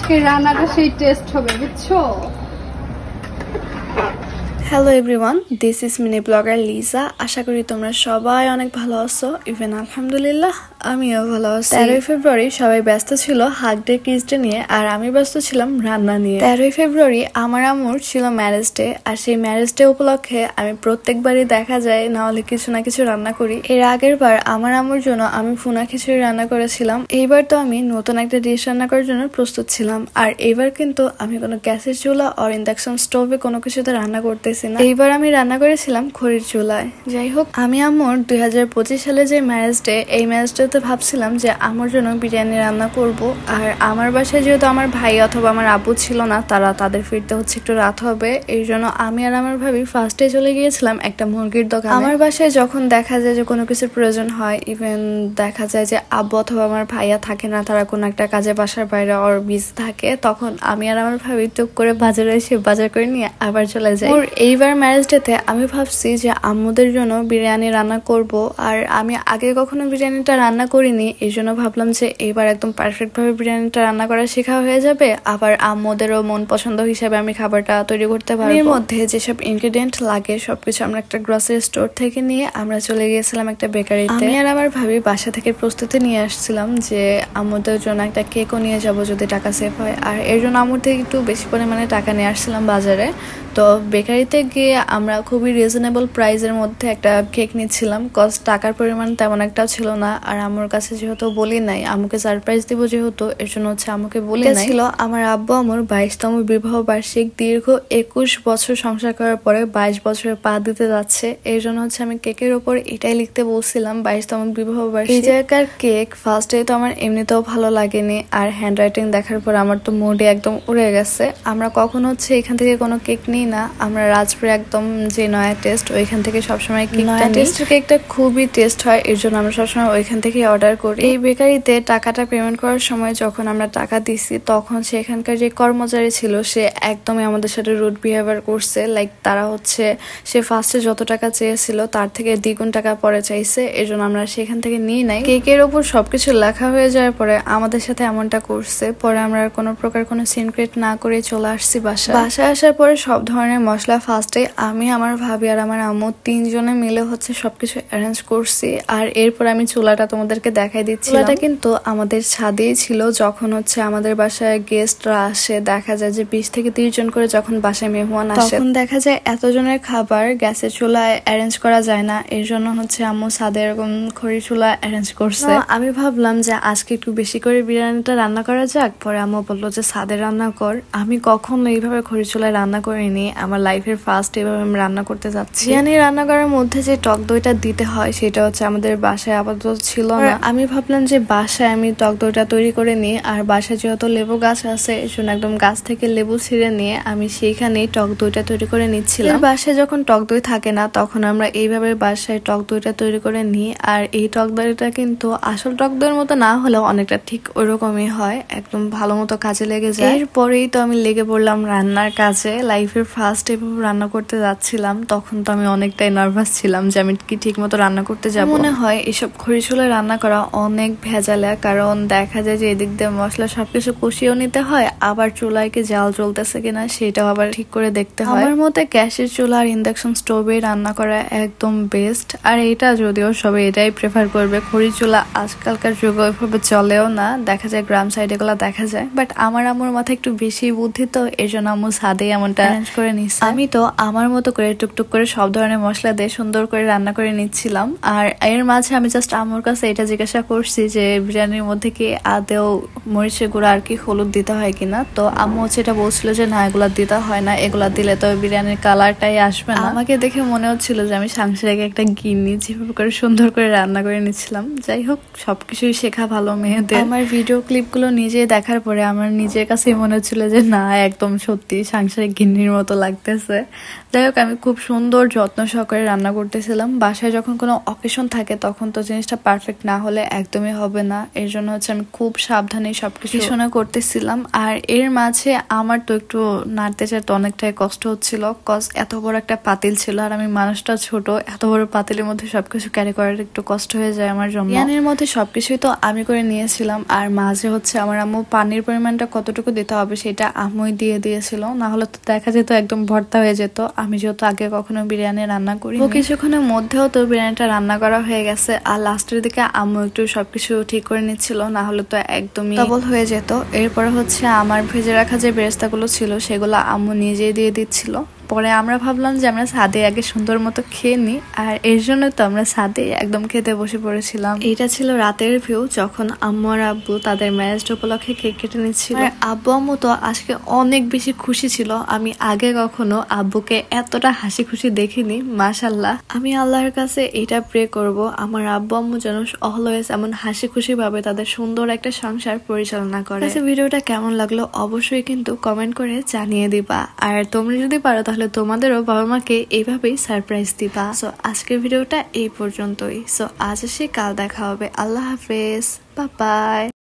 আজকে রান্নাটা সেই টেস্ট হবে, বুঝছো? Hello everyone, this is mini blogger Liza. আশা করি তোমরা সবাই অনেক ভালো আছো। ইভেন আলহামদুলিল্লাহ আমিও ভালো আছি। 13ই ফেব্রুয়ারি সবাই ব্যস্ত ছিল হাগ ডে কিস ডে নিয়ে, আর আমি ব্যস্ত ছিলাম রান্না নিয়ে। 13ই ফেব্রুয়ারি আমার আম্মুর ছিল ম্যারেজ ডে, আর সেই ম্যারেজ ডে উপলক্ষে আমি প্রত্যেকবারই দেখা যায় না হলে কিছু না কিছু রান্না করি। এর আগের বার আমার আম্মুর জন্য আমি ভুনা খিচুড়ি রান্না করেছিলাম। এইবার তো আমি নতুন একটা ডিশ রান্না করার জন্য প্রস্তুত ছিলাম, আর এইবার কিন্তু আমি কোনো গ্যাসের চুলা আর ইন্ডাকশন স্টোভে কোনো কিছুতে রান্না করতেছি না। এইবার আমি রান্না করেছিলাম খড়ির চুলায়। যাই হোক, আমি আম্মুর 2025 সালে যে ম্যারেজ ডে, এই ম্যারেজ ডেতে ভাবছিলাম যে আমার জন্য বিরিয়ানি রান্না করব। আর আমার বাসায় যেহেতু আমার ভাই অথবা আমার আব্বু ছিল না, তাদের ফিরতে হচ্ছে একটু রাত হবে, এই জন্য আমি আর আমার ভাবি ফার্স্টে চলে গিয়েছিলাম একটা মুরগির দোকানে। আমার বাসায় যখন দেখা যায় যে কোনো কিছুর প্রয়োজন হয়, ইভেন দেখা যায় যে আব্বু অথবা আমার ভাইয়া থাকে না, তারা কোনো একটা কাজে বাসার বাইরে ওর বিজি থাকে, তখন আমি আর আমার ভাবি টুক করে বাজারে এসে বাজার করে নিয়ে আবার চলে যাই। এইবার ম্যারেজ ডেতে আমি ভাবছি যে আম্মুদের জন্য বিরিয়ানি রান্না করব, আর আমি আগে কখনো বিরিয়ানিটা রান্না করিনি, এই জন্য ভাবলাম যে এইবার একদম পারফেক্ট ভাবে বিরিয়ানিটা রান্না করা শেখা হয়ে যাবে। আবার আম্মুদেরও মন পছন্দ হিসেবে আমি খাবারটা তৈরি করতে পারবো। এর মধ্যে যেসব ইনগ্রেডিয়েন্ট লাগে সবকিছু আমরা একটা গ্রসারি স্টোর থেকে নিয়ে আমরা চলে গিয়েছিলাম একটা বেকারিতে। আমি আর আমার ভাবি বাসা থেকে প্রস্তুতি নিয়ে আসছিলাম যে আম্মুদের জন্য একটা কেকও নিয়ে যাব যদি টাকা সেভ হয়, আর এর জন্য আম্মুর থেকে একটু বেশি পরিমাণে টাকা নিয়ে আসছিলাম বাজারে। তো বেকারিতে গিয়ে আমরা খুবই রিজনেবল প্রাইসের মধ্যে একটা কেক নিচ্ছিলাম, কজ টাকার পরিমাণ তেমন একটাও ছিল না। আর আমার কাছে যেহেতু বলি নাই, আমাকে সারপ্রাইজ দিব যেহেতু, এর জন্য হচ্ছে আমাকে বলি নাই। ছিল আমার আব্বু আমার 22তম বিবাহ বার্ষিক। দীর্ঘ 21 বছর সংসার করার পরে 22 বছরে পা দিতে যাচ্ছে, এর জন্য হচ্ছে আমি কেকের উপর এটাই লিখতে বলছিলাম 22তম বিবাহ বার্ষিক। এই জায়গার কেক ফার্স্টে তো আমার এমনিতেও ভালো লাগেনি, আর হ্যান্ড রাইটিং দেখার পর আমার তো মুডে একদম উড়ে গেছে। আমরা কখন হচ্ছে এখান থেকে কোনো কেক নিই না, আমরা রাজপুরে একদম যে নয়া টেস্ট ওইখান থেকে সবসময় নয়া টেস্টের কেকটা খুবই টেস্ট হয়, এর জন্য আমরা সবসময় ওইখান থেকে অর্ডার করি। এই বেকারিতে টাকাটা পেমেন্ট করার সময় যখন আমরা টাকা দিছি, তখন সেখানকার যে কর্মচারী ছিল সে একদমই আমাদের সাথে রুড বিহেভিয়ার করছে। লাইক তারা হচ্ছে সে ফার্স্টে যত টাকা চেয়েছিল তার থেকে দ্বিগুণ টাকা পরে চাইছে, এর জন্য আমরা সেখান থেকে নিই নাই। কেকের ওপর সবকিছু লেখা হয়ে যাওয়ার পরে আমাদের সাথে এমনটা করছে। পরে আমরা কোনো প্রকার কোনো সিনক্রেট না করে চলে আসছি বাসায় আসার পরে সব ধরনের মশলা ফার্স্টে আমি, আমার ভাবি আর আমার আম্মু তিনজনে মিলে হচ্ছে সবকিছু অ্যারেঞ্জ করছি। আর এরপর আমি চুলাটা তোমাদেরকে দেখাই দিচ্ছি। চুলাটা কিন্তু আমাদের ছাদেই ছিল। যখন হচ্ছে আমাদের বাসায় গেস্টরা আসে, দেখা যায় যে 20 থেকে 30 জন করে যখন বাসায় মেহমান আসে, তখন দেখা যায় এতজনের খাবার গ্যাসের চুলায় অ্যারেঞ্জ করা যায় না, এর জন্য হচ্ছে আম্মু ছাদে এরকম খড়ি চুলা অ্যারেঞ্জ করছে। আমি ভাবলাম যে আজকে একটু বেশি করে বিরিয়ানিটা রান্না করা যাক। পরে আম্মু বললো যে ছাদে রান্না কর। আমি কখনো এইভাবে খড়ি চুলায় রান্না করিনি, আমার লাইফের ফার্স্ট এভাবে আমি রান্না করতে যাচ্ছি। বিরিয়ানি রান্না করার মধ্যে যে টক দইটা দিতে হয় সেটা হচ্ছে আমাদের বাসায় আপাতত ছিল না। আমি ভাবলাম যে বাসায় আমি টক দইটা তৈরি করে নিই, আর বাসায় যেহেতু লেবু গাছ আছে এই জন্য একদম গাছ থেকে লেবু ছিঁড়ে নিয়ে আমি সেইখানেই টক দইটা তৈরি করে নিচ্ছিলাম। বাসায় যখন টক দই থাকে না তখন আমরা এইভাবে বাসায় টক দইটা তৈরি করে নিই। আর এই টক দইটা কিন্তু আসল টক দইয়ের মতো না হলেও অনেকটা ঠিক ওইরকমই হয়, একদম ভালো মতো কাজে লেগে যায়। এরপরেই তো আমি লেগে পড়লাম রান্নার কাজে। লাইফের ফার্স্ট এভাবে রান্না করতে যাচ্ছিলাম, তখন তো আমি অনেকটাই নার্ভাস ছিলাম যে আমি কি ঠিক মতো রান্না করতে যাবো। মনে হয় এসব খড়ি চুলায় রান্না করা অনেক ভেজালে, কারণ দেখা যায় যে এদিক দিয়ে মশলা সবকিছু কষিয়েও নিতে হয়, আবার চুলায় কি জাল জ্বলতেছে কিনা সেটাও আবার ঠিক করে দেখতে হয়। আমার মতে গ্যাসের চুলা আর ইন্ডাকশন স্টোভে রান্না করা একদম বেস্ট। আর এটা যদিও সবাই এটাই প্রেফার করবে, খড়ি চুলা আজকালকার যুগে ওইভাবে চলেও না, দেখা যায় গ্রাম সাইড এগুলো দেখা যায়। বাট আমার আম্মুর মাথায় একটু বেশি বুদ্ধি, তো এই জন্য আম্মু ছাদে এমনটা অ্যারেঞ্জ করে নিচ্ছে। আমি তো আমার মতো করে টুকটুক করে সব ধরনের মশলা দিয়ে সুন্দর করে রান্না করে নিচ্ছিলাম। আর এর মাঝে আমি জাস্ট আম্মুর কাছে এটা জিজ্ঞাসা করছি যে বিরিয়ানির মধ্যে কি আদেও মরিচের গুঁড়া আর কি হলুদ দিতে হয় কিনা। তো আম্মু হচ্ছে এটা বলছিল যে না, এগুলা দিতে হয় না, এগুলা দিলে তো বিরিয়ানির কালারটাই আসবে না। আমাকে দেখে মনে হচ্ছিল যে আমি সাংসারিক একটা গিন্নি, যেভাবে করে সুন্দর করে রান্না করে নিচ্ছিলাম। যাই হোক, সবকিছুই শেখা ভালো মেয়েদের। আমার ভিডিও ক্লিপগুলো নিজে দেখার পরে আমার নিজের কাছেই মনে হচ্ছিল যে না, একদম সত্যি সাংসারিক গিন্নির মতো লাগতেছে। যাই হোক আমি খুব সুন্দর যত্ন সহকারে রান্না করতেছিলাম। বাসায় যখন কোনো অকেশন থাকে তখন তো জিনিসটা পারফেক্ট না হলে একদমই হবে না, এর জন্য হচ্ছে আমি খুব সাবধানে সবকিছু শোনা করতেছিলাম। আর এর মাঝে আমার তো একটু নাড়তে চাড়তে অনেকটাই কষ্ট হচ্ছিল, কজ এত বড় একটা পাতিল ছিল আর আমি মানুষটা ছোট, এত বড় পাতিলের মধ্যে সবকিছু ক্যারি করার একটু কষ্ট হয়ে যায় আমার জন্য। বিরিয়ানির মধ্যে সবকিছুই তো আমি করে নিয়েছিলাম, আর মাঝে হচ্ছে আমার আম্মু পানির পরিমাণটা কতটুকু দিতে হবে সেটা আম্মুই দিয়ে দিয়েছিল, না হলে তো দেখা যেত একদম ভর্তা হয়ে যেত। আমি যেহেতু আগে কখনো বিরিয়ানি রান্না করি, কিছুক্ষণের মধ্যেও তো বিরিয়ানিটা রান্না করা হয়ে গেছে। আর লাস্টের দিকে আম্মু একটু সবকিছু ঠিক করে নিচ্ছিল, না হলে তো একদমই ডাবল হয়ে যেত। এরপরে হচ্ছে আমার ভেজে রাখা যে বেরেস্তাগুলো ছিল সেগুলো আম্মু নিজেই দিয়ে দিচ্ছিল। পরে আমরা ভাবলাম যে আমরা ছাদে আগে সুন্দর মতো খেয়ে নিই, আর এর জন্য তো আমরা ছাদে একদম খেতে বসে পড়েছিলাম। এটা ছিল রাতের ভিউ যখন আম্মু আর আব্বু তাদের ম্যারেজ উপলক্ষে কেক কেটে নিচ্ছিল। আর আব্বু আম্মু তো আজকে অনেক বেশি খুশি ছিল, আমি আগে কখনো আব্বুকে এতটা হাসি খুশি দেখিনি। মাশাল্লাহ, আমি আল্লাহর কাছে এটা প্রে করব আমার আব্বু আম্মু যেন অলওয়েজ এমন হাসি খুশি ভাবে তাদের সুন্দর একটা সংসার পরিচালনা করে। ভিডিওটা কেমন লাগলো অবশ্যই কিন্তু কমেন্ট করে জানিয়ে দিবা, আর তোমরা যদি পারো তাহলে তোমাদেরও বাবা মাকে এইভাবেই সারপ্রাইজ দিবা। সো আজকের ভিডিওটা এই পর্যন্তই। সো আজ আসি, কাল দেখা হবে। আল্লাহ হাফেজ, বাই বাই।